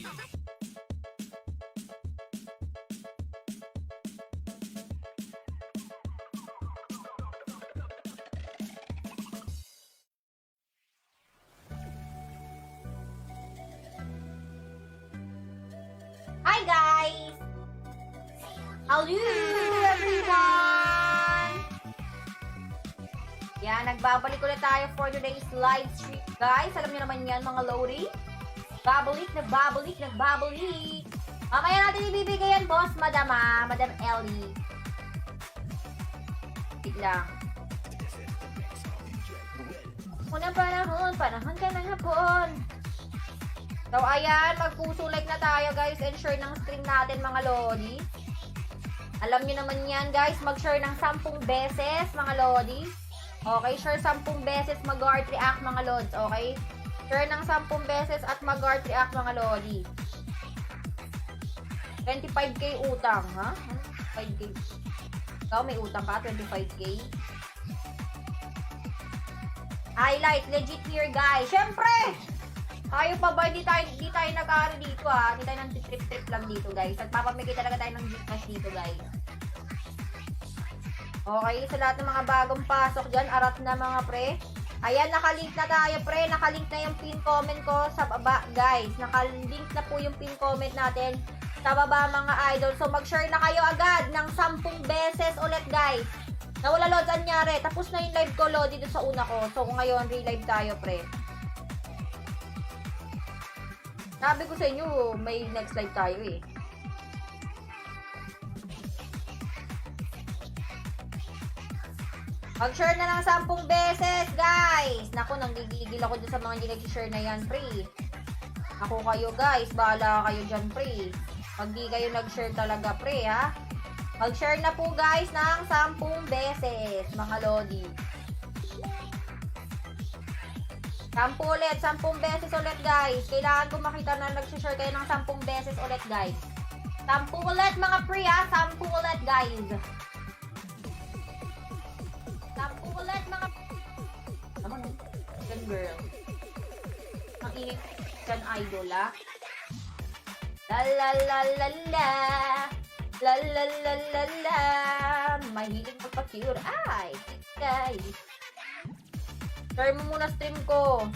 Hi guys! Hello everyone! Yan, nagbabalik ulit tayo for today's live stream. Guys, alam niyo naman yan mga lodi. Babalik. Mamaya natin ibibigay yan, boss, Madam Ellie. Wait lang. Unang panahon ka ng hapon. So, ayan, mag-puso like na tayo, guys, and share ng stream natin, mga lodi. Alam nyo naman yan, guys, mag-share ng 10 beses, mga lodi. Okay, share 10 beses, mag-heart react, mga lods, okay? Share ng 10 beses at mag-heart react, mga lodi. 25k utang, ha? 5k. Ikaw, may utang ka, 25k. Highlight, legit here, guys. Syempre! Tayo pa ba? Hindi tayo nag-aari dito, ha? Hindi tayo nang trip lang dito, guys. Nagpapamigay talaga tayo ng Gcash dito, guys. Okay, sa lahat ng mga bagong pasok dyan, arat na mga pre. Ayan, nakalink na tayo, pre. Nakalink na yung pin comment ko sa baba, guys. Nakalink na po yung pin comment natin sa baba, mga idol. So, mag-share na kayo agad ng 10 beses ulit, guys. Nawala, Lods, anyari. Tapos na yung live ko, Lodi, dito sa una ko. So, ngayon, re-live tayo, pre. Sabi ko sa inyo, may next live tayo eh. Mag-share na ng 10 beses, guys! Naku, nanggigigil ako dyan sa mga hindi nag-share na yan, pre. Ako kayo, guys. Bahala kayo dyan, pre. Pag di kayo nag-share talaga, pre, ha? Mag-share na po, guys, ng 10 beses, mga lodi. 10 beses ulit, guys. Kailangan ko makita na nag-share kayo ng 10 beses ulit, guys. 10 ulit, mga pre, ha? 10 ulit, guys. 10 ulit, mga... Naman, yan, girl. Ang ingin dyan, idol, ha? La la la la la. La la la la la. Mahilig magpa-cure. Ay, guys. Share mo muna stream ko.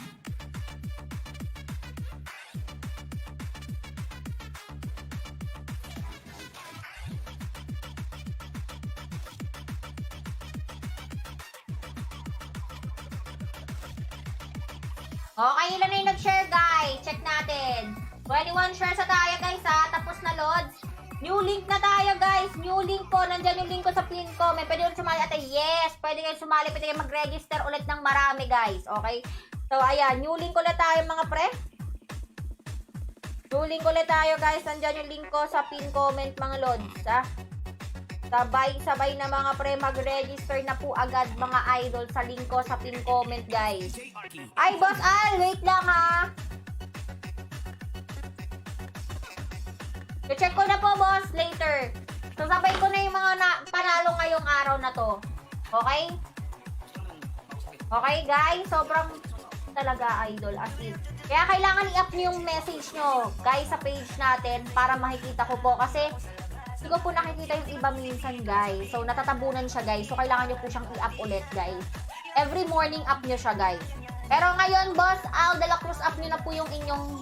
Okay, ilan na yung nag-share, guys? Check natin. 21 shares sa tayo, guys, ha? Tapos na, Lods. New link na tayo, guys. New link po. Nandyan yung link ko sa pin ko. May pwede yung sumali. Ate, yes. Pwede kayo sumali. Pwede kayo mag-register ulit ng marami, guys. Okay? So, ayan. New link ulit tayo, mga pre. New link ulit tayo, guys. Nandyan yung link ko sa pin comment, mga lods, ha? Sabay na, mga pre. Mag-register na po agad, mga idol, sa link ko sa pin comment, guys. Ay, Boss Al. Wait lang, ha? I-check ko na po, boss, later. So, sabay ko na yung mga panalo ngayong araw na to. Okay? Okay, guys? Sobrang talaga, idol. As in. Kaya kailangan i-up nyo yung message nyo, guys, sa page natin para makikita ko po. Kasi, hindi ko po nakikita yung iba minsan, guys. So, natatabunan siya, guys. So, kailangan nyo po siyang i-up ulit, guys. Every morning, up nyo siya, guys. Pero ngayon, boss, Al de la Cruz, up nyo na po yung inyong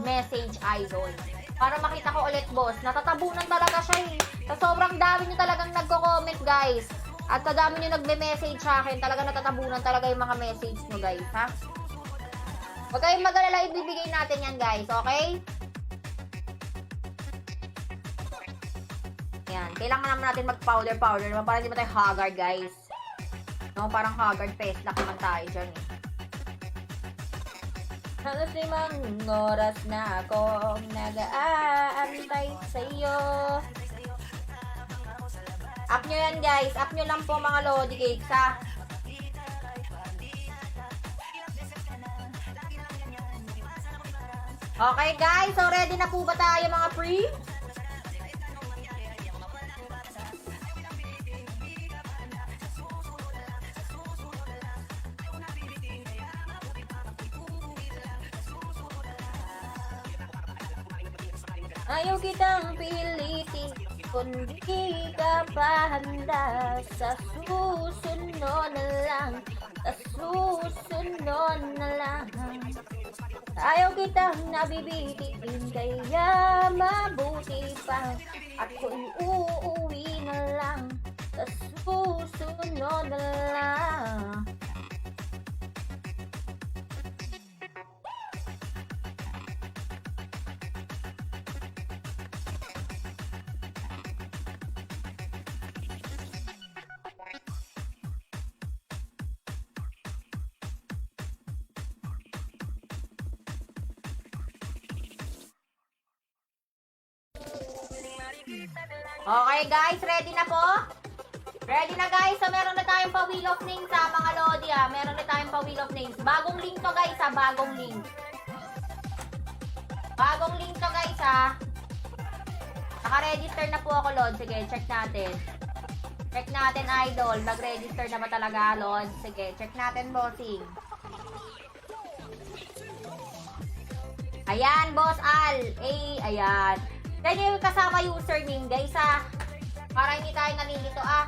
message, idol. Para makita ko ulit, boss. Natatabunan talaga siya eh. Sa sobrang dami nyo talagang nagko-comment, guys. At sa dami nyo nagme-message sa akin, talaga natatabunan talaga yung mga message nyo, guys, ha? Huwag kayong mag-alala, ibibigay natin yan, guys, okay? Yan. Kailangan naman natin mag-powder naman para hindi ba tayo haggard, guys. No, parang haggard face. Laki man tayo dyan, eh. Halos 5 oras na akong nag-aantay sa'yo. Up nyo yan, guys. Up nyo lang po, mga Lodi Cakes, ha? Okay, guys. So, ready na po ba tayo, mga pre? Ayaw kitang pilitin kung di ka pa handa. Sa susunod na lang, sa susunod na lang. Ayaw kitang nabibitin, kaya mabuti pa. At kung uuwi na lang, sa susunod na lang. Okay guys, ready na po? Ready na guys, so meron na tayong pa-wheel of names sa mga lodi ah. Meron na tayong pa-wheel of names. Bagong link to guys ah, bagong link. Bagong link to guys ah. Naka-register na po ako lod. Sige, check natin. Check natin idol, nag-register na ba talaga lod? Sige, check natin bossing. Ayan, boss Al. Ayan. Ganyan yung kasama username, guys, ah. Para hindi tayo nalilito, ah.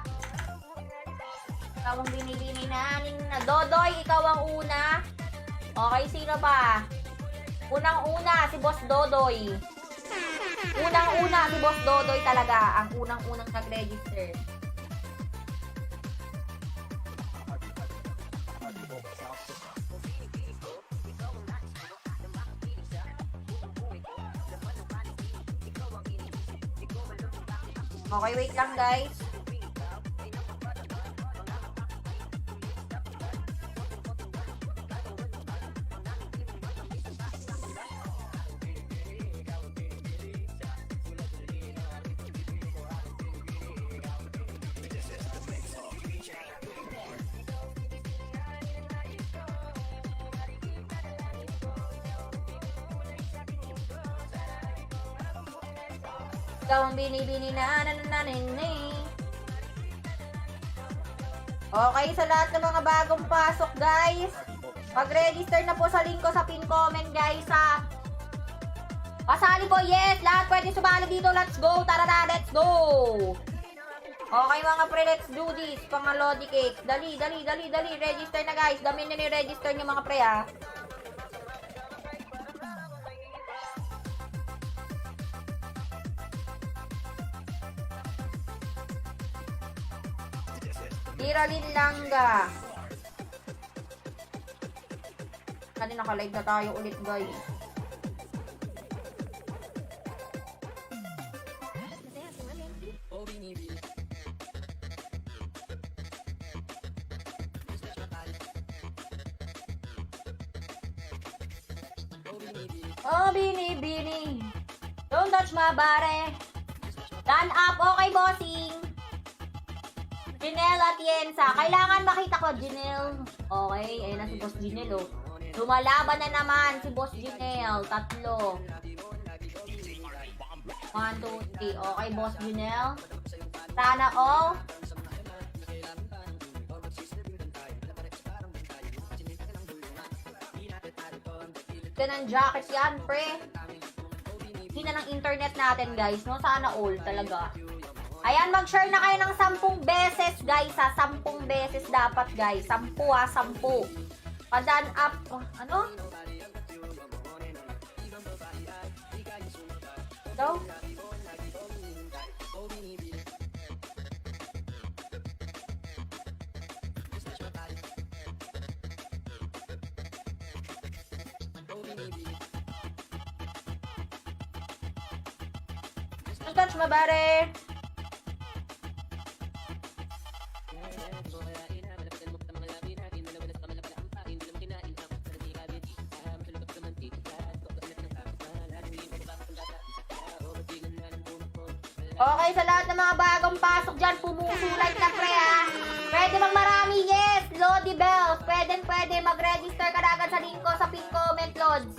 Ikaw ang binibini na. Dodoy, ikaw ang una. Okay, sino pa? Unang-una, si Boss Dodoy. Unang-una, si Boss Dodoy talaga. Ang unang-unang nag-register. Okay, wait lang guys. Ikaw ang binibini na nanananin. Okay, sa lahat ng mga bagong pasok, guys. Mag-register na po sa link ko sa pin comment, guys, ha. Pasali po, yes. Lahat pwede sumali dito. Let's go. Tara na, let's go. Okay, mga pre, let's do this. Mga lodi cakes. Dali. Register na, guys. Dami na ni-register nyo, mga pre, ha. Tiralin Langga. Kanina naka-live na tayo ulit, guys. Oh, bini. Don't touch my body. Stand up. Okay, bossing. Janelle Atienza. Kailangan makita ko, Janelle. Okay, ayun na si Boss Janelle, oh. Lumalaban na naman si Boss Janelle. 3. 1, 2, 3. Okay, Boss Janelle. Sana all. Ganang jacket yan, pre. Hina ng internet natin, guys, no? Sana all talaga. Ayan, mag-share na kayo ng 10 beses, guys, ha. 10 beses dapat, guys. 10, ha. 10. Padan up. Ano? Go. Don't touch my body. Okay, sa lahat ng mga bagong pasok dyan, pumusulat na, pre, ha. Pwede mang marami, yes. Lodi Bells. Pwede mag-register ka na agad sa link ko sa pin comment, Lods.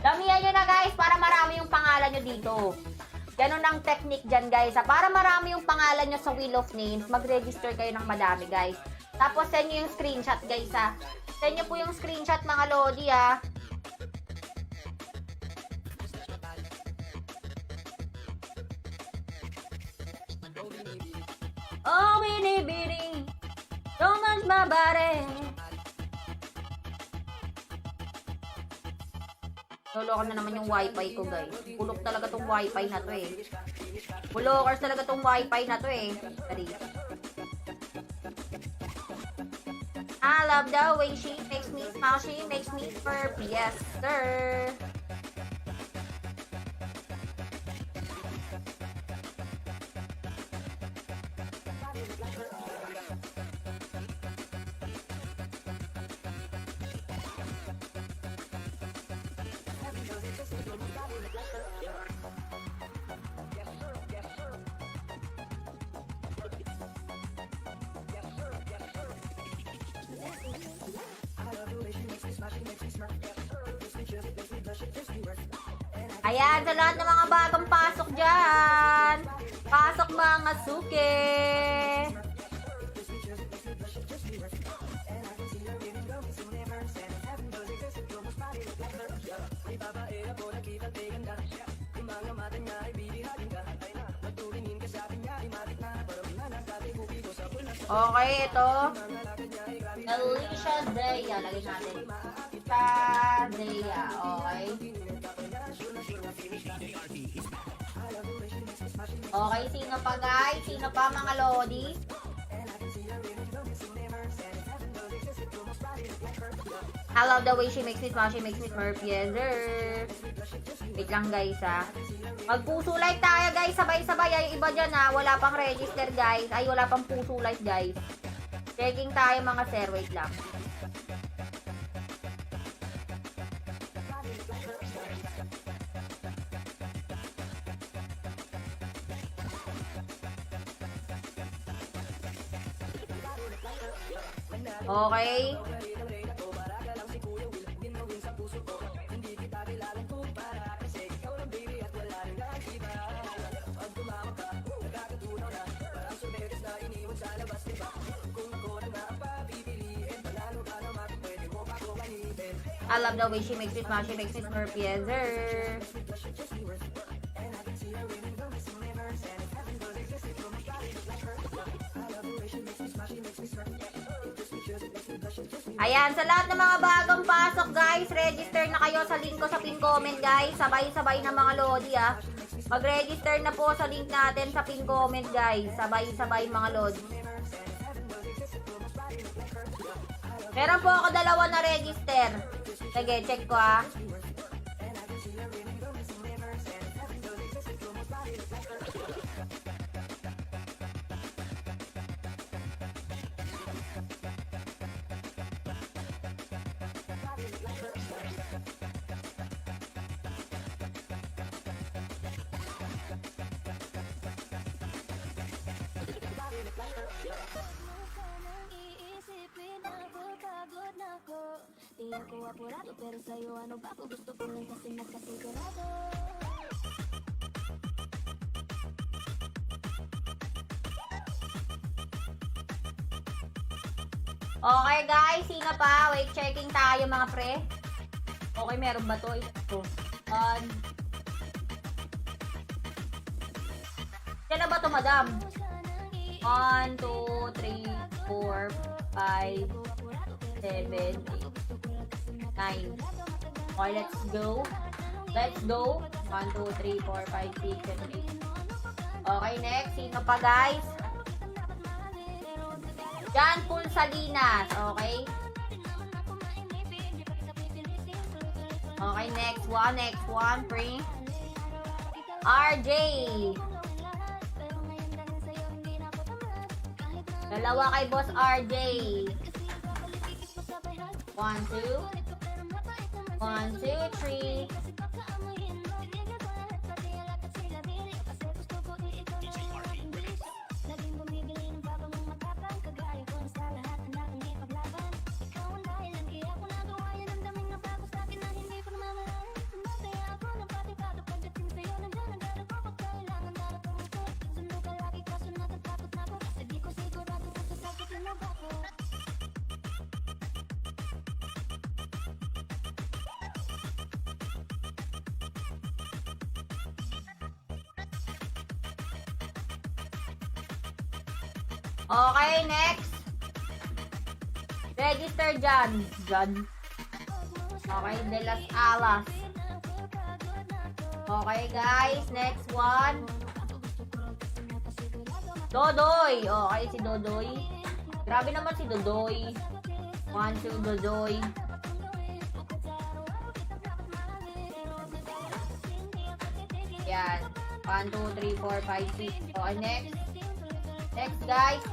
Damihan nyo na, guys, para marami yung pangalan nyo dito. Ganun ang technique dyan, guys, ha. Para marami yung pangalan nyo sa Wheel of Names, mag-register kayo ng madami, guys. Tapos, send nyo yung screenshot, guys, ha. Send nyo po yung screenshot, mga Lodi, ha. Oh, binibining. So much my body. Loloko na naman yung wifi ko, guys. Bulok talaga tong wifi na to eh. Bulokers talaga tong wifi na to eh. Sorry. I love the way she makes me smile, she makes me burp. Yes, sir. Ayan, sa lahat ng mga bagong pasok dyan. Pasok mga suke. Okay, ito. Alicia Dea. Lagay natin. Alicia Dea. Okay. Okay, sino pa guys? Sino pa mga lodi? I love the way she makes me smile, she makes me smurf. Yes, sir. Wait lang guys ha. Mag-puso light tayo guys, sabay-sabay. Ay, iba dyan ha, wala pang register guys. Ay, wala pang puso light guys. Checking tayo mga sir, wait lang. Okay. I love the way she makes me smile, she makes me smurf. Yes, sir. Ayan, sa lahat ng mga bagong pasok guys, register na kayo sa link ko sa pin comment guys. Sabay-sabay na mga lodi ah. Mag-register na po sa link natin sa pin comment guys. Sabay-sabay mga lodi. Meron po ako 2 na register. Sige, check ko ah. Tingin ko apurado pero sa'yo ano ba kung gusto ko lang kasi nagkasigurado. Okay guys, sino pa? Wait, checking tayo mga pre. Okay, meron ba to? Ito. Kailan ba to, madam? 1, 2, 3, 4, 5, 7, 8, 9. Okay, let's go. Let's go. 1, 2, 3, 4, 5, 6, 7, 8. Okay, next. Sino pa, guys? John Paul Salinas. Okay. Okay, next one. Next one. Pre. RJ. Dalawa kay Boss RJ. 1, 2. 1, 2, 3. Okay, next. Register Jan. Okay, De Las Alas. Okay, guys. Next one. Dodoy. Okay, si Dodoy. Grabe naman si Dodoy. 1, 2, Dodoy. Yan. 1, 2, 3, 4, 5, 6. Okay, next. Next, guys.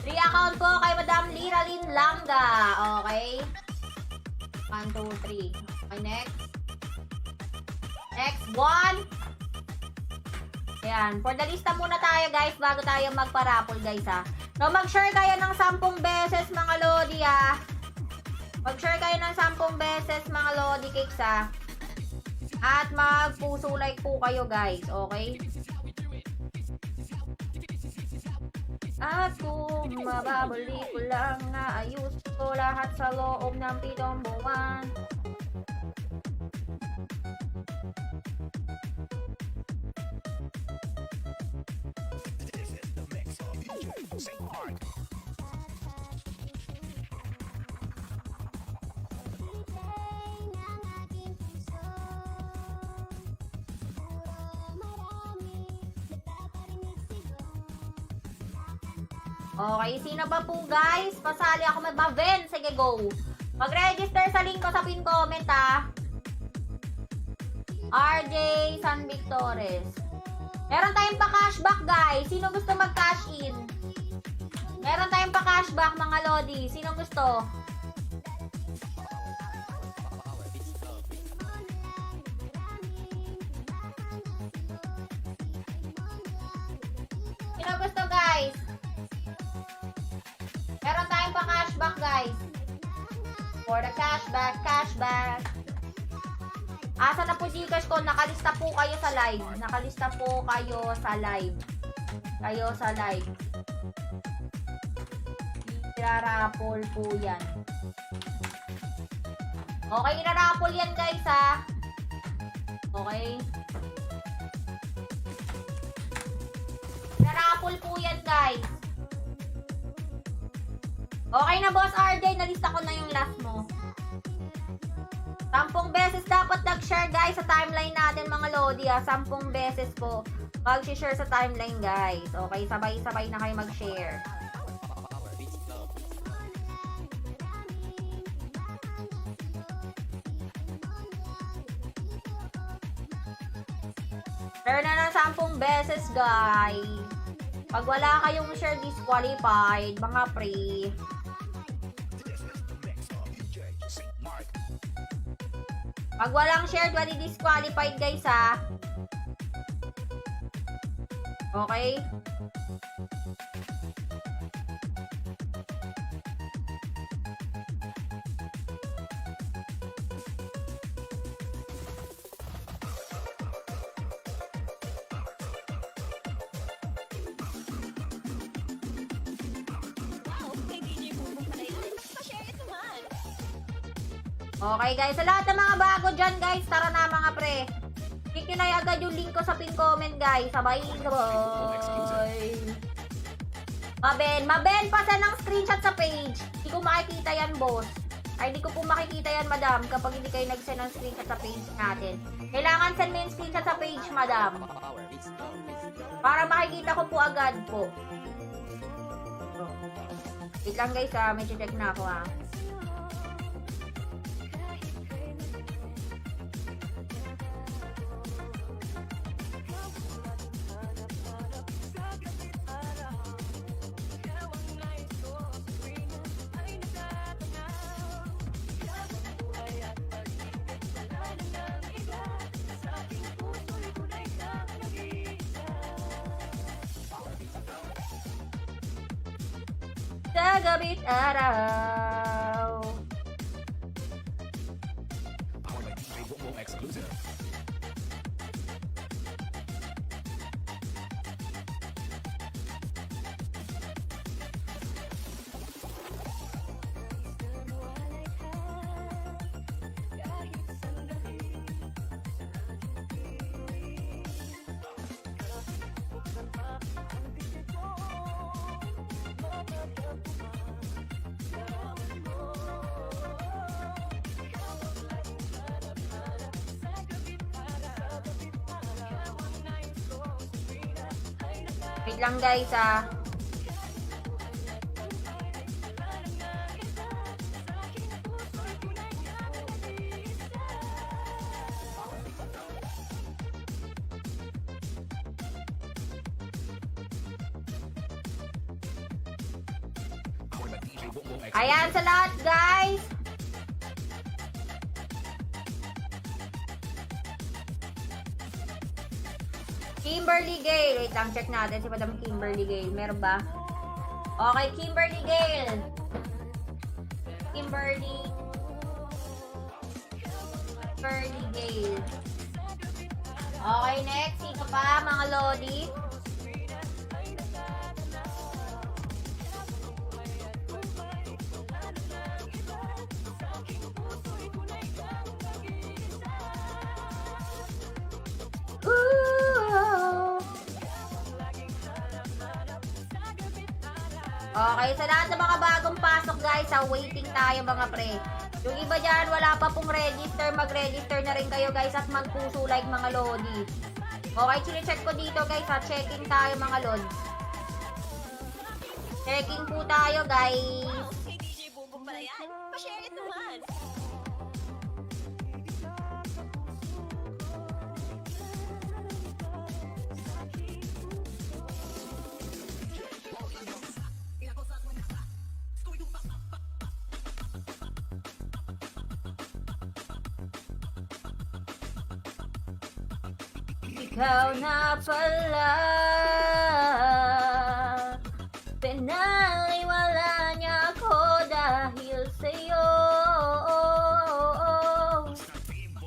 Free account po kay Madam Liralyn Langa. Okay. 1, 2, 3. Okay, next. Next one. Ayan. For the lista muna tayo, guys, bago tayo magparapol, guys, ha. No, mag-share kayo ng 10 beses, mga Lodi, ha. Mag-share kayo ng 10 beses, mga Lodi Cakes, ha. At mag-puso like po kayo, guys. Okay? At kung mababali ko lang na ayus ko lahat sa loob ng 7 buwan. Okay, sino ba po, guys? Pasali ako mag-Maven. Sige, go. Mag-register sa link ko sa pin comment, ha. RJ San Victores. Meron tayong pa-cashback, guys. Sino gusto mag-cash in? Meron tayong pa-cashback, mga Lodi. Sino gusto? Sino gusto, guys? Meron tayong pa-cashback, guys. For the cashback. Asa na po Gcash ko? Nakalista po kayo sa live. Nakalista po kayo sa live. Irarapol po yan. Okay, irarapol yan, guys, ha. Okay. Irarapol po yan, guys. Okay na, Boss RJ. Nalista ko na yung last mo. 10 beses dapat nag-share, guys, sa timeline natin, mga Lodi, ha. 10 beses po mag-share sa timeline, guys. Okay, sabay-sabay na kayo mag-share. Share na ng 10 beses, guys. Pag wala kayong share, disqualified, mga pre. Pag walang share, wali disqualified, guys, ha. Okay? Okay, guys. Sa lahat ng mga bago dyan, guys, tara na, mga pre. Click nyo na agad yung link ko sa pin comment, guys. Sabay. Maben, pasa ng screenshot sa page. Hindi ko makikita yan, boss. Ay, hindi ko po makikita yan, madam, kapag hindi kayo nag-send ng screenshot sa page natin. Kailangan send mo yung screenshot sa page, madam. Para makikita ko po agad po. Wait lang, guys, ha. Medyo check na ako, ha. Sa gabit araw. lang guys ah. Ayan sa lahat guys. Kimberly Gale. Wait lang, check natin si Madam Kimberly Gale. Meron ba? Okay, Kimberly Gale. Kimberly Gale. Okay, next. Sino pa, mga lodi? Okay, sa lahat ng mga bagong pasok guys, waiting tayo mga pre. Yung iba dyan, wala pa pong register, mag-register na rin kayo guys at magpuso like mga lodi. Okay, chine-check ko dito guys ha, checking tayo mga lodi. Checking po tayo guys. Hey DJ Bobo pala yan. Pa-share it naman. Ikaw na pala, pinaliwala niya ako dahil sa'yo.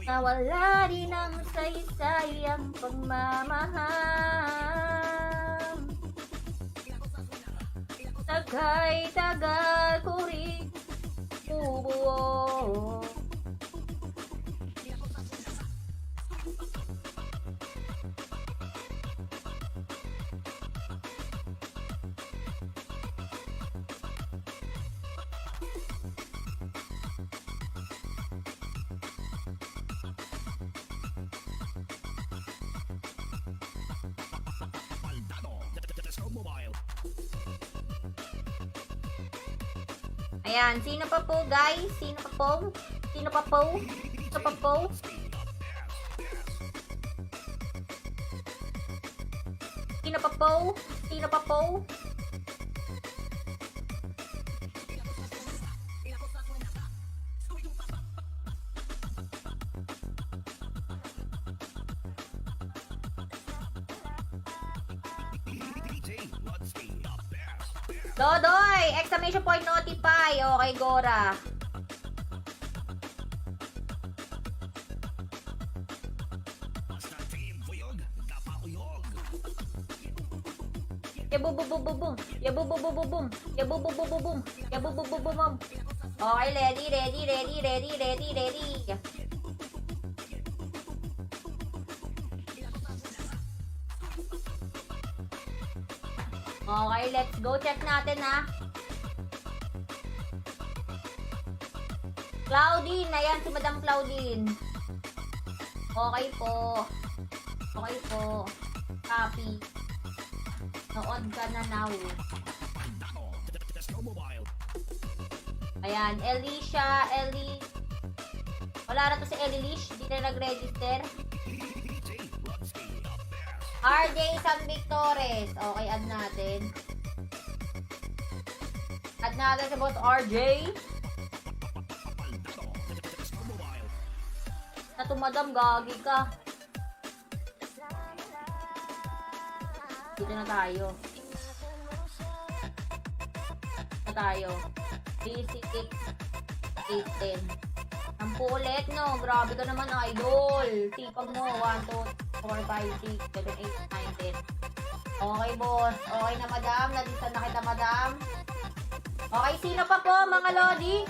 Nawala din ang saysay ang pagmamahal. Tagay-tagal ko rin bubuo. Ayan, sino pa po guys? Sino pa po? Sino pa po? Sino pa po? Sino pa po? Sino pa po? Dodoy! Exclamation point notify. Okay, Gora. Yabububububum. Yabububububum. Yabububububum. Yabububububum. Okay, ready. Okay, let's go. Check natin ha. Claudine. Ayan si Madam Claudine. Okay po. Copy. Nood ka na now. Ayan. Elisha. Wala na to si Elilish. Di na nag-register. RJ San Victores. Okay, add natin. Add natin si boss RJ. Na tumadam, gagi ka. Dito na tayo. Basic 810. Ang ulit, no? Grabe ka naman, idol. Tipag mo. 1, 2, 4, 5, 6, 7, 8, 9, 10. Okay, boss. Okay na, madam. Nalista na kita, madam. Okay, sino pa po, mga lodi?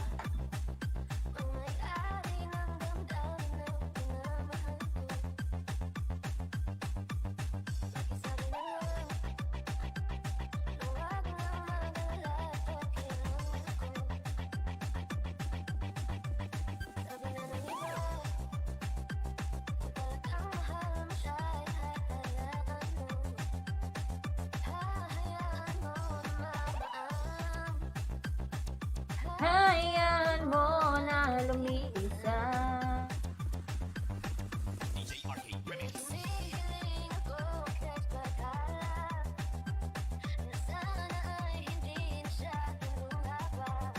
Hayaan mo na lumisa. Siling ako kahit pag-alala na sana ay hindi na siya tumulaba,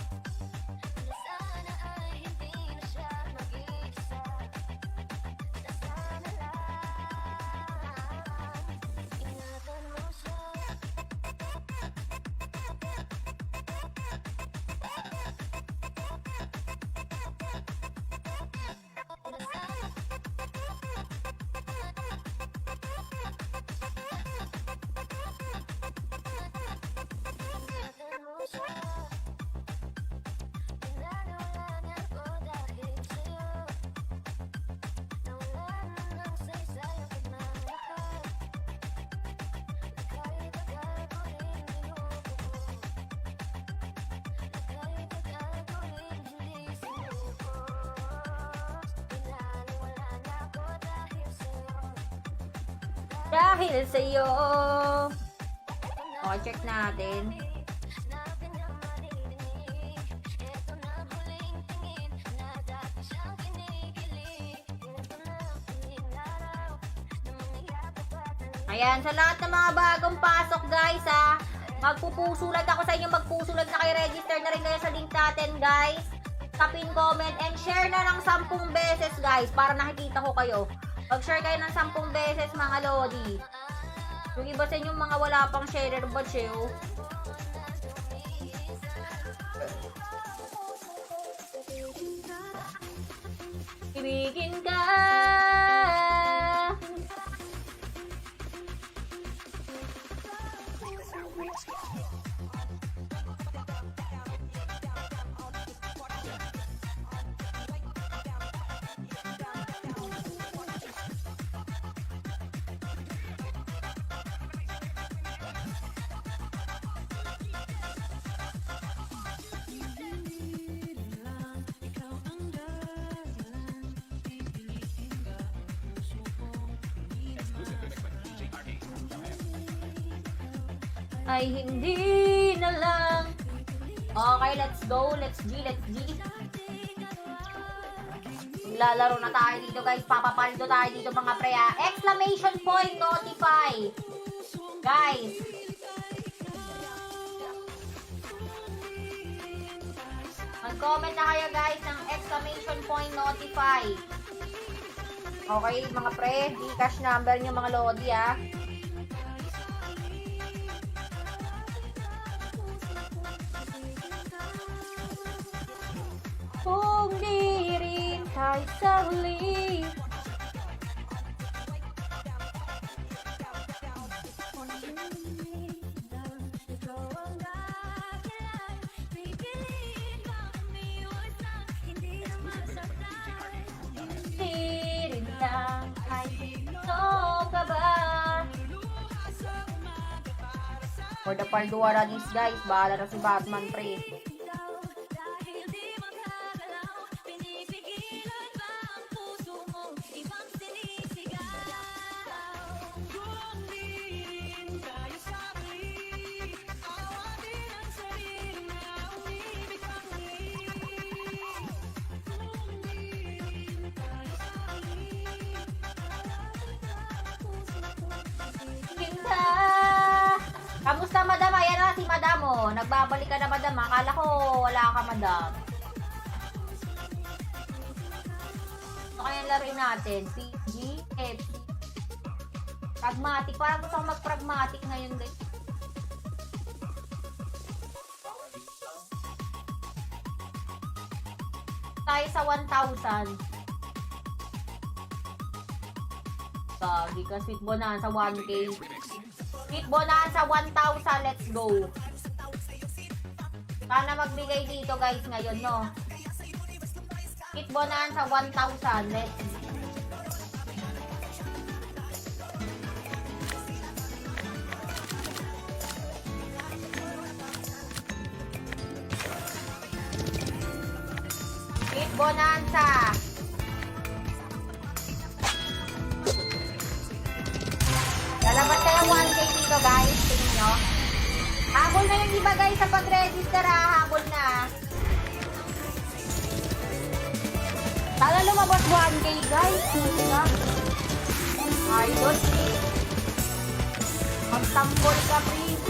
na sana ay hindi na siya mag-iisa, na sana lang ingatan mo siya. Ingatan mo siya. Pinanawalan ko dahil sa'yo, nawalan ng saysay ang pagmamahal, na kahit akal ko rin niluko, na kahit akal ko rin hindi sinuko. Pinaniwalaan ako dahil sa'yo. Dahil sa'yo. O, check natin. Na pinamadidinig, eto na huling tingin, na dati siyang kinikilig, eto na ang huling araw, na mangyayakap at alin. Ayan, sa lahat ng mga bagong pasok guys ha, magpupusulat ako sa inyo, magpusulat na kayo, register na rin kayo sa link natin guys, sa pin comment, and share na ng 10 beses guys, para nakikita ko kayo. Mag-share kayo ng 10 beses mga lodi. Yung iba sa inyo mga wala pang sharer ba siyo? Ibigin ka. Ay hindi na lang. Okay, let's go. Let's G. Lalaro na tayo dito guys. Papapaldo tayo dito mga pre. Exclamation point notify. Guys. Mag-comment na kayo guys ng exclamation point notify. Okay mga pre. Gcash number nyo mga lodi Kung di rin tayo sa huli. Ikaw ang dahilan, pipiliin bang umiwas na hindi na masaktan. Di rin lang ay ito ka ba? For the Palduara this guys, bahala na si Batman pre. Dahil di makagalaw, pinipigilan ba ang puso mo, ibang sinisigaw. Kung di rin tayo sakli, awatin ang sarili na umibig kang Kung di rin tayo sakli, awatin ang puso ko. Ganda! Kamusta madam? Ayan na si madam oh. Nagbabalik ka na madam. Akala ko wala ka madam. Ito kaya laruin natin. PG, FC. Pragmatic. Parang gusto ko mag-pragmatic ngayon guys. Tayo sa 1,000. Gagi ka. Sweet bonanza 1K. Sweet bonanza 1,000. Let's go. Sana magbigay dito guys ngayon, no? Sweet bonanza 1,000. Let's go. Sweet bonanza. Lalabas kayo 1K dito guys. Tingin nyo. Habol na yung iba guys sa pag-register ha. Habol na. lumabas 1K, guys. Diba? Idol, please. Magtambol ka, please.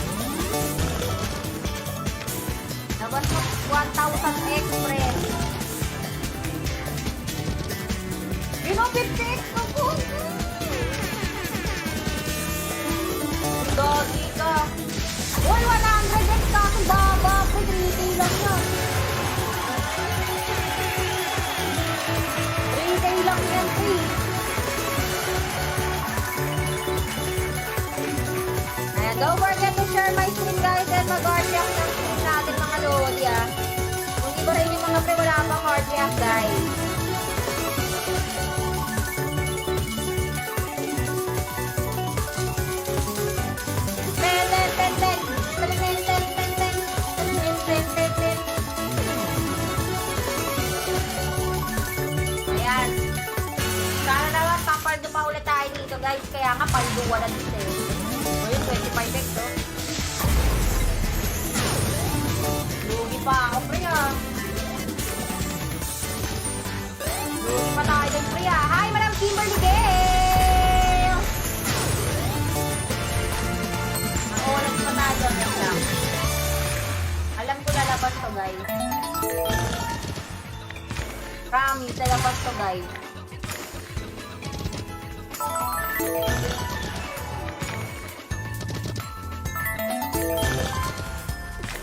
Labas mo 1,000 express. Yun ang 50x ko po. Dagi ka. Uy, 100x ka. Ang baba. 3K lang yan. 3K lang yan, 3. Ayan, don't forget to share my stream, guys, and mag-heart react ng stream natin, mga lodi, ah. Kung iba rin yung mga pre, wala pang heart react, guys. Ayan. Sana naman, papaldo pa ulit tayo dito, guys. Kaya nga, palduwa na dito, eh. O yun, 25x, oh. Lugi pa ako, pre, ah. Lugi pa tayo dun, pre, ah. Hi, Madam Kimberly Gale! Ako, wala pa tayo dun, yan lang. Alam ko lalabas to, guys. Promise, lalabas to, guys.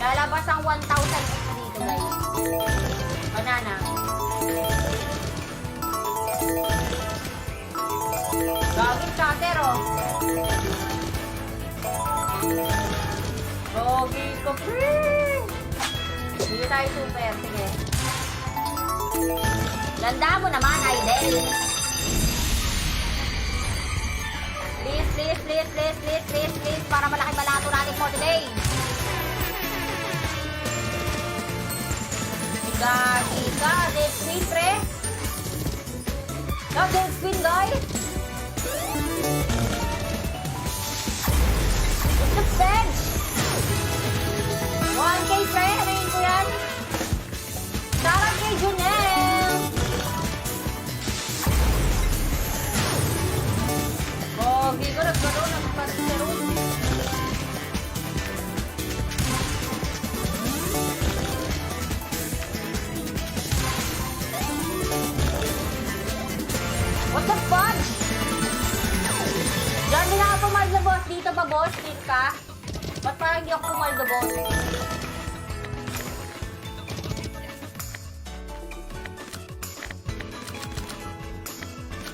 Lalabas ang 1,000 dito, guys. Banana. Gagit chatter, oh. Gogi ko, free! Hindi tayo super. Sige. Ganda mo naman, Idol. Please, please, please, please, please, please, please. Para malaki balato natin for today. Gagi ka. Dead spin, pre. No, dead spin, guys. It's the bench. 1K, pre. Hanayin ko yan. Sarang kay Junel. Gogi ko. Nagkaroon. Nagkaroon. What the fudge? Diyan din ako pumaldo, boss. Dito ba, boss? Dito ka? Ba't parang hindi ako pumaldo, boss?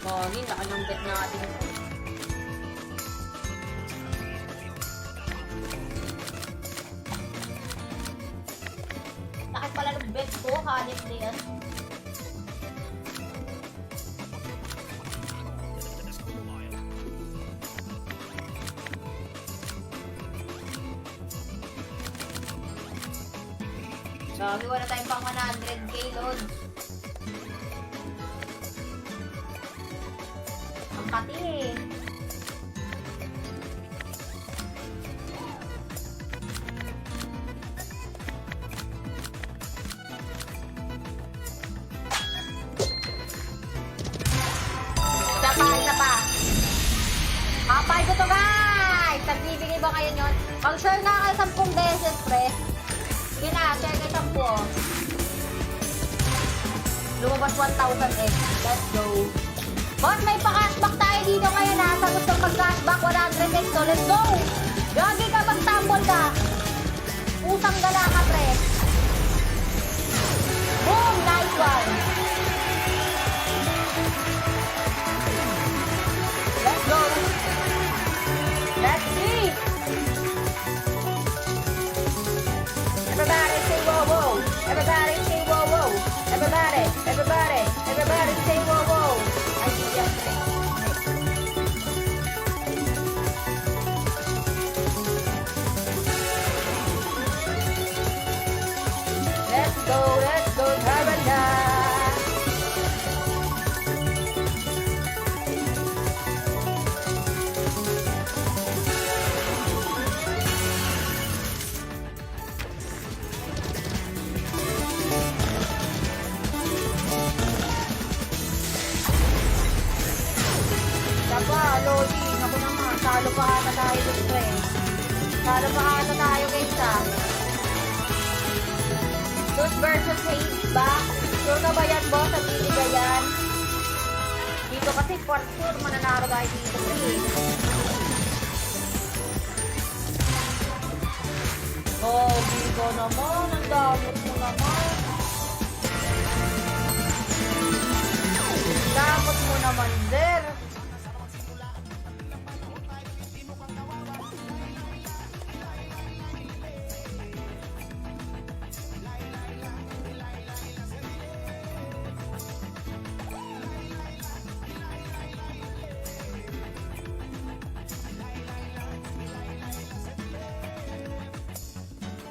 Gogi, laki ng bet natin. Laki pala ng bet ko. Hanip na yan. Gagi, wala tayong pang 100k load. Ang kati eh. Isa pa. Kapay ko to, guys! Nagbibigay ba kayo nyon? Mag-share nga kayo 10 beses, pre. Sige na, share kayo 10, oh. Lumabas 1,000x. Let's go. Boss, may pa-cashback tayo dito ngayon, ha? Sa gustong mag-cashback, 100x, so let's go! Gagi ka, mag-tumble ka. Usang gala ka, pre. Boom! Nice one! Let's go! Let's see! Everybody say whoa whoa! Everybody say whoa whoa! Everybody say whoa whoa! I see you. Talo pa ata tayo guys ah. Luz versus Hayes ba? Sure ka ba yan boss? Sa binigayan? Dito kasi for sure mananaro tayo dito eh. Oh, Bigo naman. Ang damot mo naman. Damot mo naman, sir.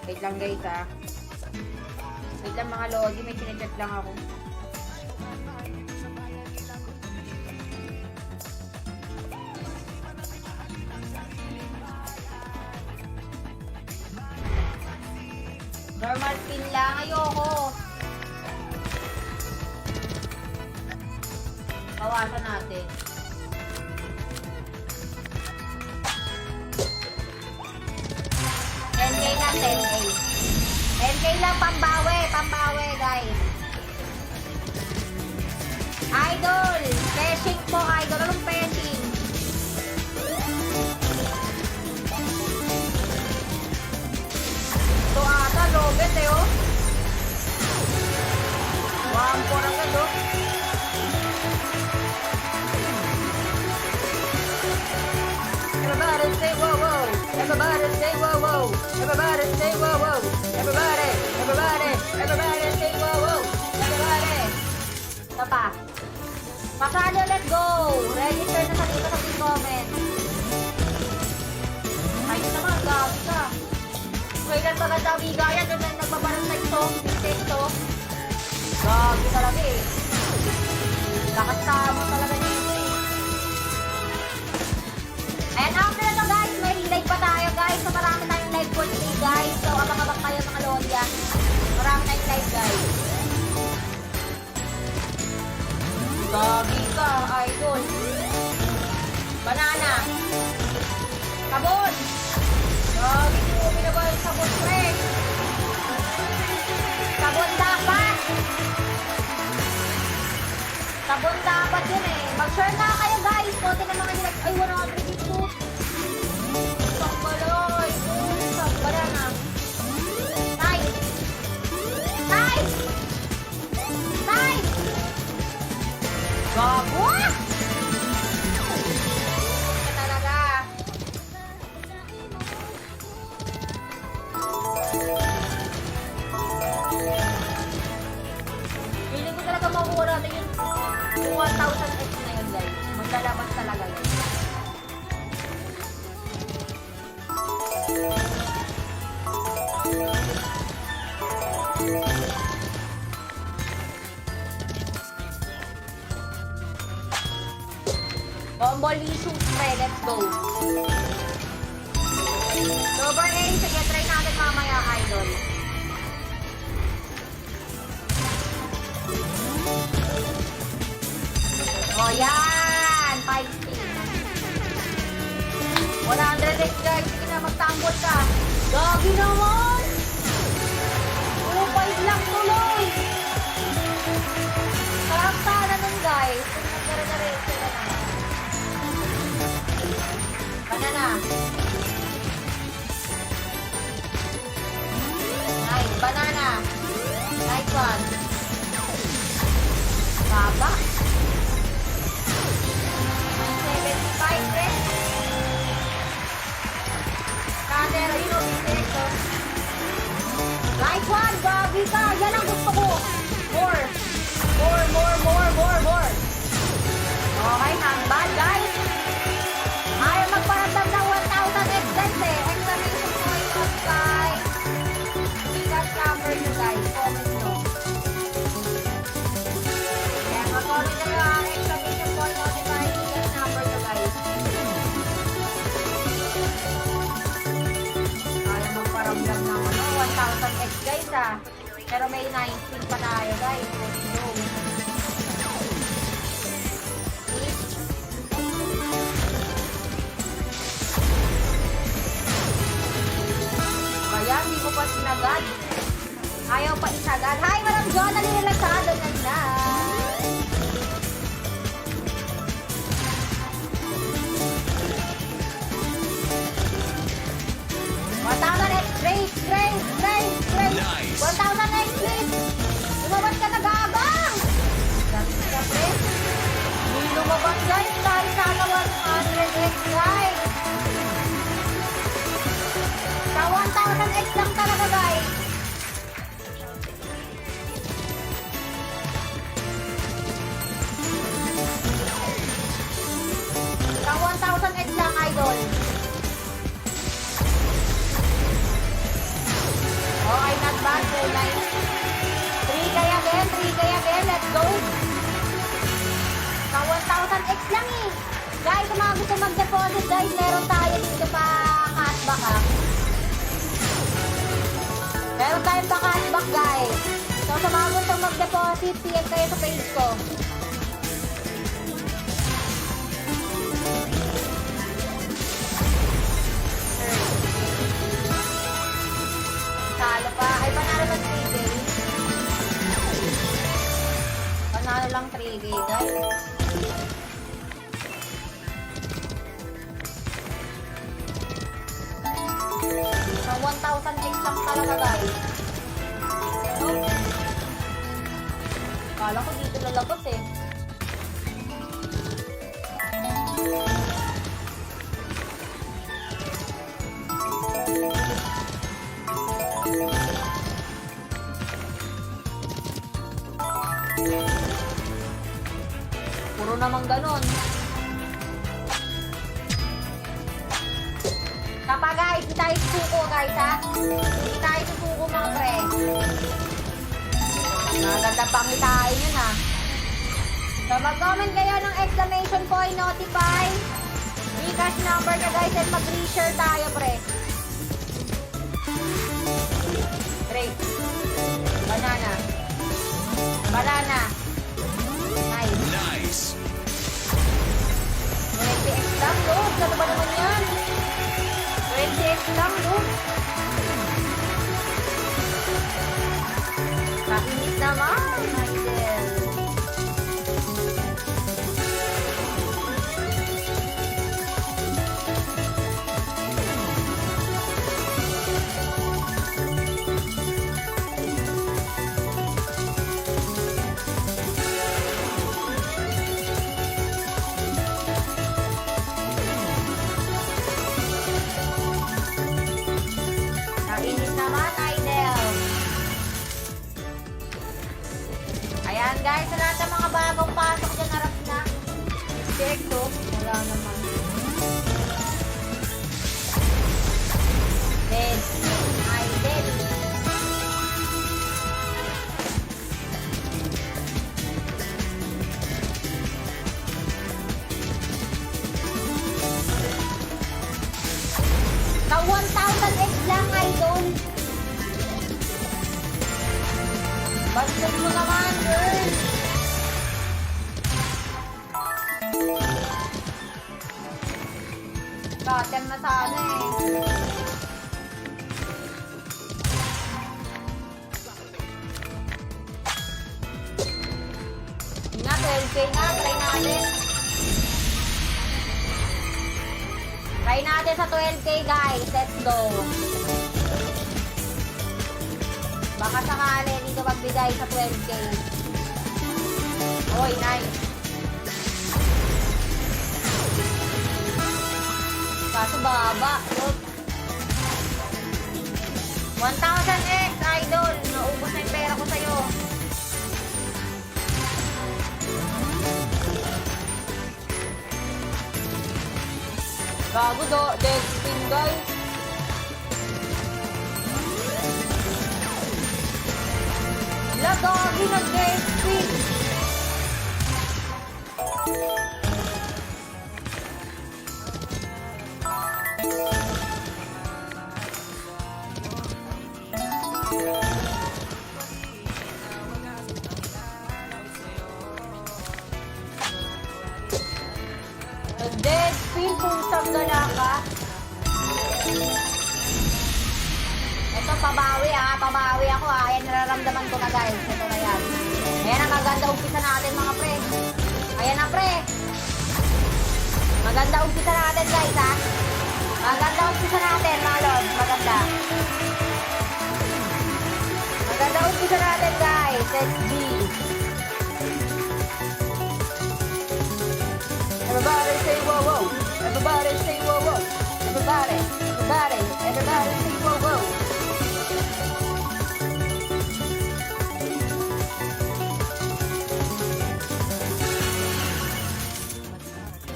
Wait lang guys ah. Wait lang mga lodi, may sinechat lang ako. Normal pin lang, ayoko. Bawasan natin. $10K lang, 10K. 10K lang, pambawi guys. Idol, peshing po idol. Anong peshing? Ito ata, lobet eh oh. Wampo na agad oh. Everybody say whoa whoa. Everybody say whoa whoa. Everybody say whoa whoa. Everybody say whoa whoa. Everybody. Ito pa. Pasado, let's go. Register na sa dito sa comment. Ayun naman, gabi ka. Kailan ba ganda bigayan doon na nagbabarang sa ito? Ito. Gabi talaga eh. Lakas tama talaga dito eh. And after na to guys, may relive pa tayo guys. So marami tayong live for today guys. So abang-abang kayo mga lodya. Marami tayong live guys. Gabi ka, idol. Banana. Sabon. Gabi ko, pinaba yung sabon pre. Sabon dapat. Sabon dapat yun eh. Mag-share na kayo guys. Konti na mga nilagay. Ay, 100 dito. Isang baloy. Isang banana. Nice. Nice. Nice. Gago ah! Ito talaga. Feeling ko talaga makuha natin yung 1,000x na yun guys. Maglalabas talaga yun. Convolution spray, let's go. Sober A, sige, try natin mamaya, idol. O, yan! 5 spin. 100x, guys. Sige na, magtambot ka. Gagi naman! 2.5 lang tuloy! Karakta na nun, guys. Nagkara-rin sila na. Banana. Nice. Banana. Nice one. Baba. 75 rin. Kadero, yun o, dito. Nice one. Gabi ka. Yan ang gusto ko. More. More. Okay, not bad, guys. Ayaw magparamdam ng 1,000x guys eh. Exclamation point on guys. Bigat number nyo guys. Comment nyo. Kaya mag-comment nyo ang exclamation point notify. Bigat number nyo guys. Ayaw magparamdam ng 1,000x guys ah. Pero may 19 pa tayo guys. Let's go. pa sinagad. Ayaw pa isagad. Hi, Madam Jonah Lilasado na na. 1,000 X, race, race, race, race. Nice. 1,000 X, please. Lumabas ka na, gabang. Siyempre, hindi lumabas, guys. Dahil sana 100 X, guys. Sa 1,000 X lang talaga, guys. Sa 1,000 X lang, idol. Okay, not bad. Very nice. 3K again, let's go. Sa 1,000 X lang eh. Guys, sa mga gusto mag-deposit, guys, meron tayo dito pa cashback ha. Meron tayong pa cashback, guys. So, sa mga gusto mag-deposit, PM kayo sa page ko. Talo pa. Ay, panalo lang 3K. Panalo lang 3K, guys. Sa 1,000 X lang talaga, guys. Ano? Kala ko dito lalabas eh. Puro namang ganon. Kapag guys, hindi tayo susuko guys ha. Hindi tayo susuko mga pre. Maganda pangitain yun ha. So mag-comment kayo ng exclamation point, notify. Gcash number nyo guys and mag-re-share tayo pre. Great. Banana. Banana. Nice. Nice. 20x lang, Lord. Ano ba naman yan? 20x lang, Lord. Kainit naman, Michael. Kainit naman, Idol. Ayan guys, sa lahat ng mga bagong pasok dyan, harap na. Check to. Wala naman. Dead. Ay, dead. Sa 1,000X lang, idol. Bastos mo naman, girl. Katen na sana eh. Nga, 12K nga. Try natin. Try natin sa 12K, guys. Let's go. Baka sakali dito magbigay sa 12K. Oy, nice. Kaso baba. Look. 1,000X, idol. Naubos na yung pera ko sa'yo. Gago do. Dead spin, guys. Lagagi na dead spin. Dead spin, pusang gala ka. Ito Ito, pabawi pabawi ako Ayan, nararamdaman ko na guys. Ito na yan. Ayan na, maganda umpisa natin mga pre. Ayan na pre. Maganda umpisa natin guys ha. Maganda umpisa natin mga lods. Maganda. Maganda umpisa natin guys. Let's see. Everybody say whoa whoa. Everybody say whoa whoa. Everybody say whoa whoa.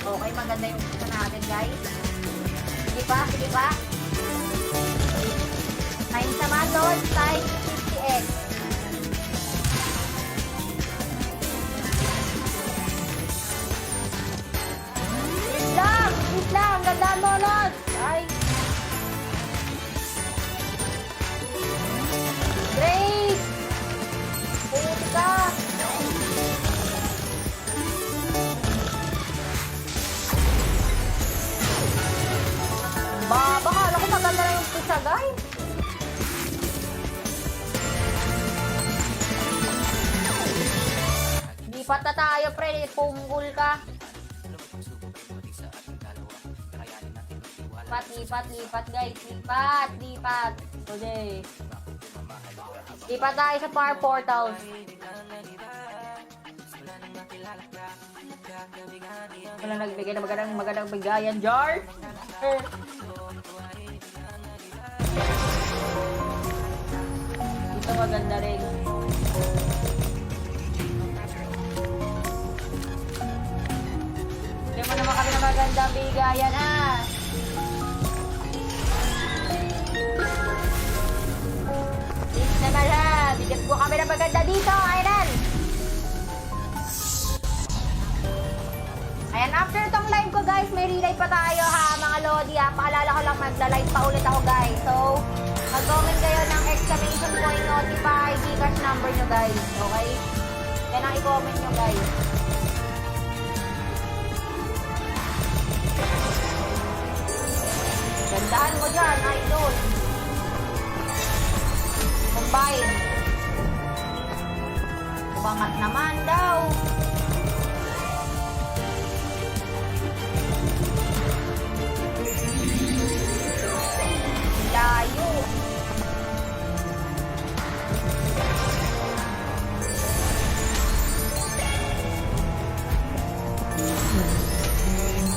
Okay, maganda yung umpisa natin guys. Sige pa, sige pa. Times naman doon, times 50x. Wait lang, ganda mo, Lord. Ay. Grace! Puti ka. Bakala ko maganda na yung pizza, guys. Lipat na tayo, pre. Punggol ka. Lipat, guys. Lipat. Okay. Lipat tayo sa Power Portals. Wala nagbigay na magandang bigayan, Jar. Ito maganda rin. Hindi mo naman kami na magandang bigayan, naman ha. Bigyan po kami ng maganda dito. Ayan, after itong live ko guys, may relive pa tayo ha, mga Lodi ha. Paalala ko lang, magla-live pa ulit ako guys. So, mag-comment kayo ng exclamation point, notify, Gcash number nyo guys. Okay? Yan ang i-comment nyo guys. Gandahan mo dyan, idol. Combine. Umangat naman daw. Layo.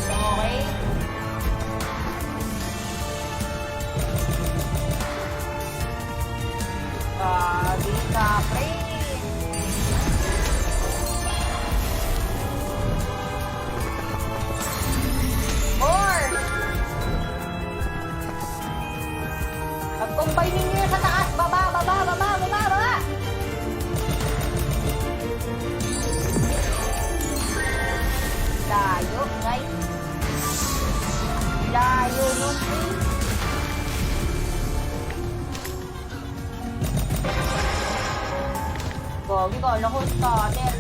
Okay. Grabe ka, pre. More. Pag-combine ninyo sa taas. Baba. Layo, guys. Layo nun, pre. Gagi ka, alam ko, starter.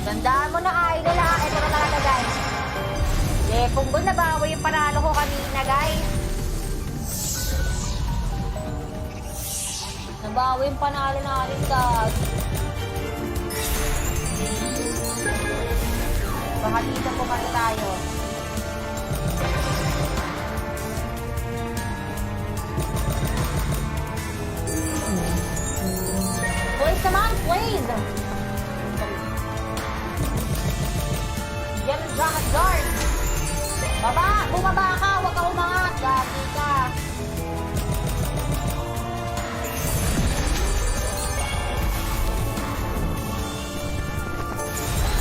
Gandaan mo na, idol ha. Ito na talaga, guys. Punggol na bago yung panalo ko kanina, guys. Nabawi yung panalo natin, guys. Bahalitan po mali tayo. Please naman, please! Yan, Dragon Guard! Bumaba ka! Huwag ka umangat! Gagi ka!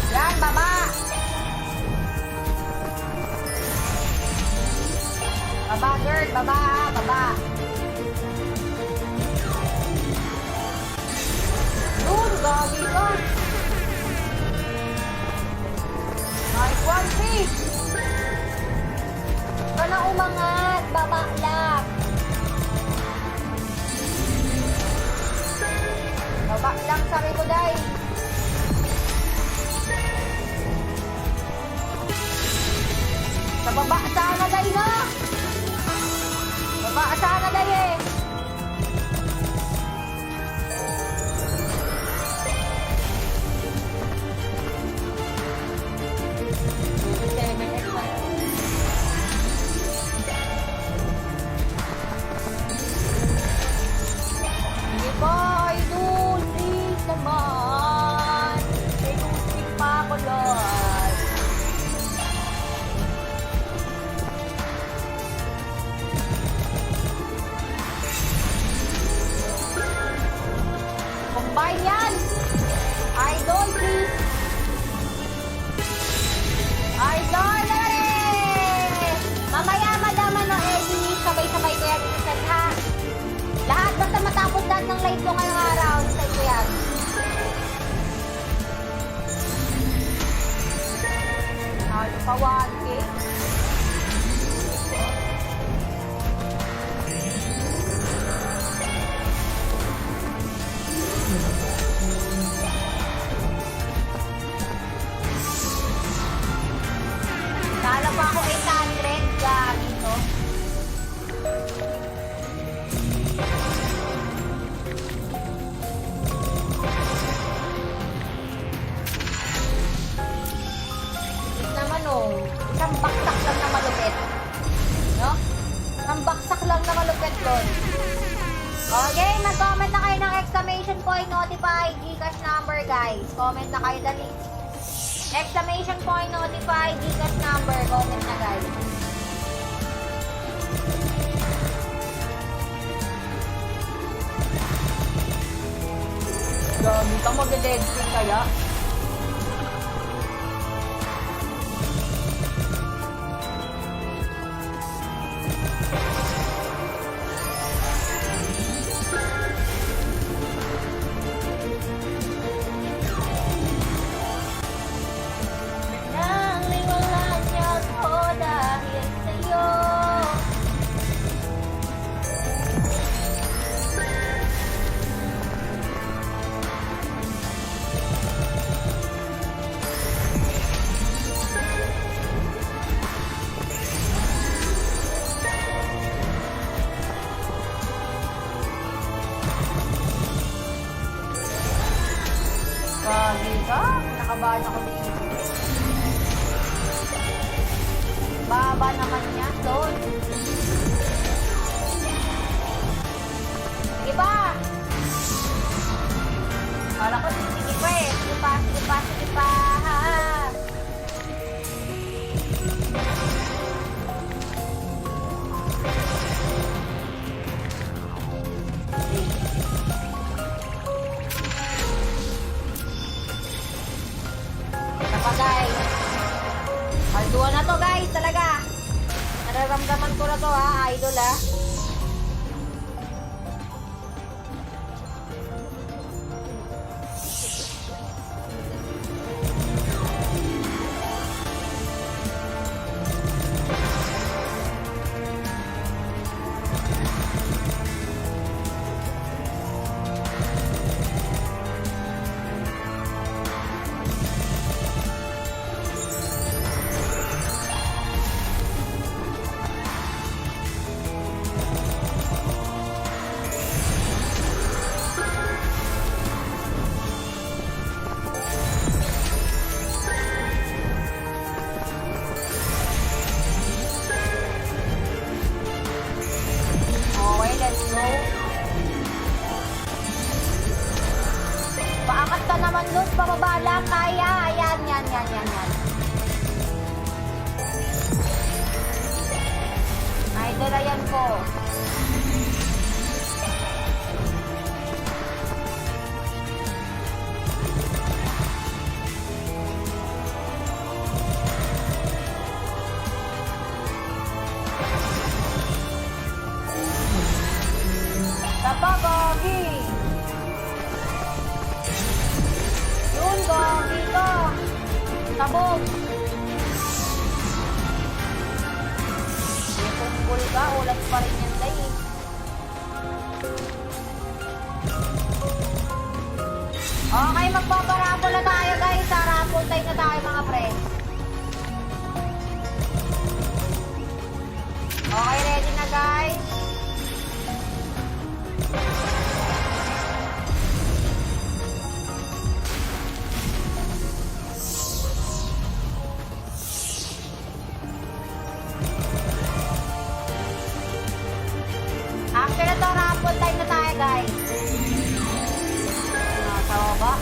Yan, baba! Baba, girl! Baba! Yun, gagi ka! Nice one, please! Ka na umangat! Baba lang! Baba lang, sabi ko, day! Sa baba sana day na. Baba sana day eh. Sige po, idol. Please naman. May lustig pa ako, Lord. Combine yan. Idol, please. Idol, mamaya madama ng Eddie. Sabay-sabay ko yan minsan, ha? Lahat basta matapos lahat ng live ko ngayong araw. Minsan ko yan. Ano pa, 1K? Nala pa ako 800 ganito. Ito naman oh, isang baksak lang na malupit. No? Isang baksak lang na malupit doon. Okay, mag-comment na kayo ng exclamation point, notify, Gcash number guys. Comment na kayo dali. Exclamation point, notify, Gcash number. Comment na guys. Dami kang mag-dead spin kaya. Naliwalaan niya ako dahil sa'yo. Kagi ka? Nakabahan ako dito. Baba naman niya doon. Sige pa! Kala ko sige pa eh. Sige pa, sige pa, sige pa. Ito pa guys. Alduan na to guys talaga. Nararamdaman ko na to ha, idol ha. Okay, let's go. Paangat ka naman doon, pababa lang, kaya. Ayan, yan. Idol, ayan po. Tapagagi. Yun, gagi ka. Tabog. May tunggol ka, ulat pa rin yan tayo. Okay, magpaparapol na tayo guys. Raffle time na tayo mga friends. After na to, raffle time na tayo, guys. Nasa baba.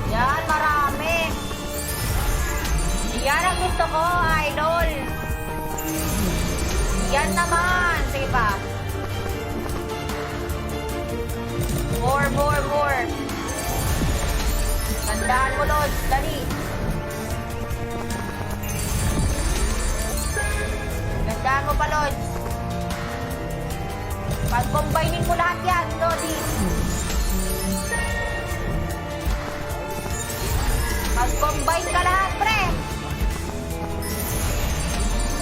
Yan, marami. Yan ang gusto ko, idol. Yan naman. Sige pa. More. Tandaan mo, Lord. Dali. Tandaan mo pa, Lord. Pag-combining mo lahat yan, Lodi. Mag-combine ka lahat, pre.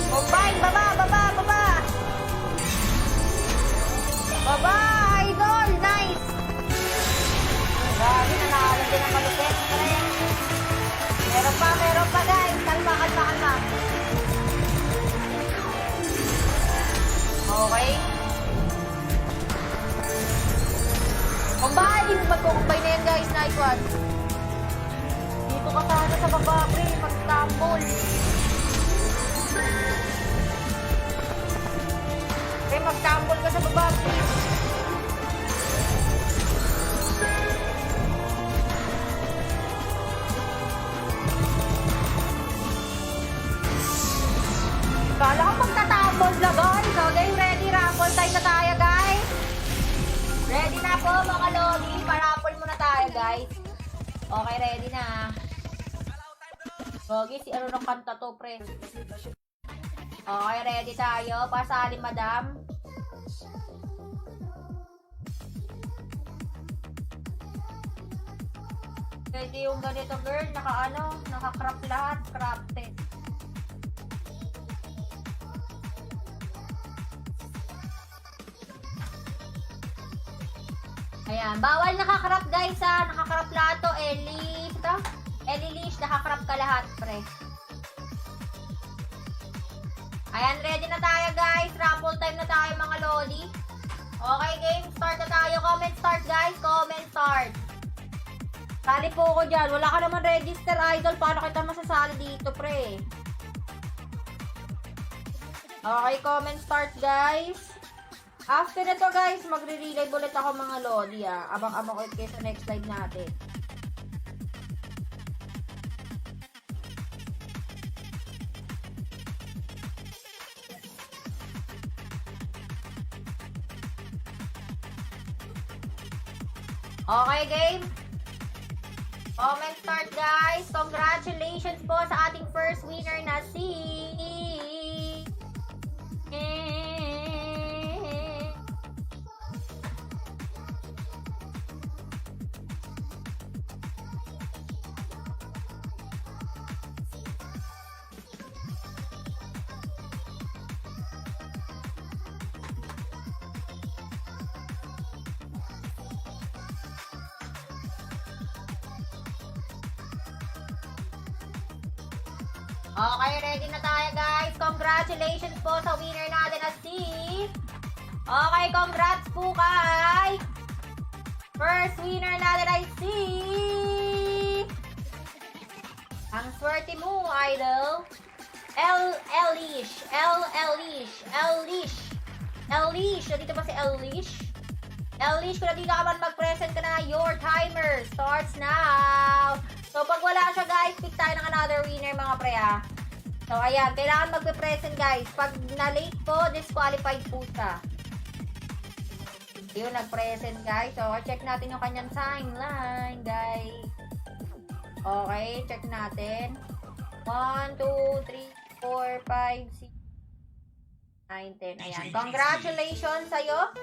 Combine, baba. Baba, idol. Nice. Grabe, nanalo din ang malupit, pre. Meron pa, guys. Kalma. Okay. Combine. Mag-combine na yan, guys. Nice one. Dito ka sana sa baba, pre, mag-tumble. Pre, mag-tumble ka sa baba, pre. Kala ko magta-tumble na, guys. Okay, ready? Raffle time na tayo, guys. Ready na po, mga lodi. Pa-raffle muna tayo, guys. Okay, ready na. Gogi, si ano ng kanta to, pre? Okay, ready tayo. Pasali, madam. Pwede yung ganito, girl. Naka-crop lahat. Crafted. Ayan. Bawal naka-crop, guys, ha. Naka-crop lahat to. Elish, naka-crop ka lahat, pre. Ayan, ready na tayo, guys. Raffle time na tayo, mga lodi. Okay, game. Start na tayo. Comment start, guys. Comment start. Sali po ko dyan. Wala ka naman register, idol. Paano kita masasali dito, pre? Okay, comment start, guys. After na to, guys, magre-relive ulit ako, mga lodi, ah. Abang-abang ulit kayo sa next live natin. Okay, game. Comment start, guys. Congratulations po sa ating first winner na si... Okay, ready na tayo, guys. Congratulations po sa winner natin na si... Okay, congrats po kay... First winner natin ay si... Ang swerte mo, idol. Elish. Dito ba si Elish? Elish, kung dito ka man mag-present ka na, your timer starts now. So, pag wala siya, guys, pick tayo ng another winner, mga pre, ha. So, ayan. Kailangan magpe-present, guys. Pag na-late po, disqualified po siya. Yun, nag-present, guys. So, check natin yung kanyang timeline, guys. Okay, check natin. 1, 2, 3, 4, 5, 6, 9, 10. Ayan. Congratulations sa'yo.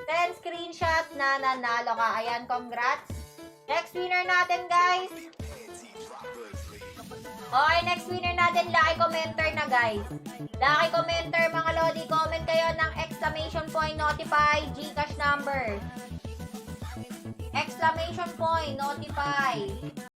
10 screenshot na nanalo ka. Ayan, congrats. Next winner natin, guys. Okay, next winner natin, lucky commenter na guys. Lucky commenter, mga Lodi, comment kayo ng exclamation point, notify, Gcash number. Exclamation point, notify.